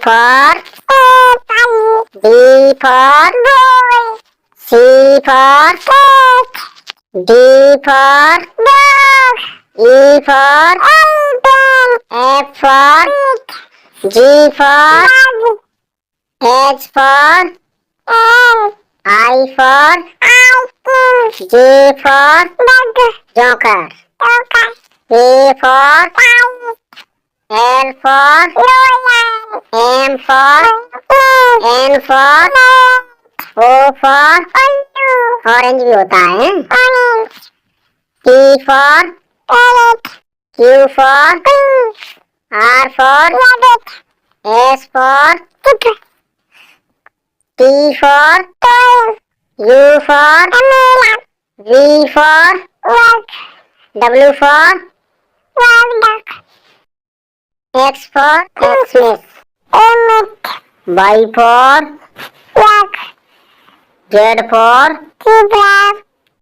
for B for boy. C for cat. D for dog. E for elephant. F for G for H for I for J for joker. A for L for M for N for O for orange भी होता है. P for Q for R for S for T for U for V for W for X for Xmas. Y for Z for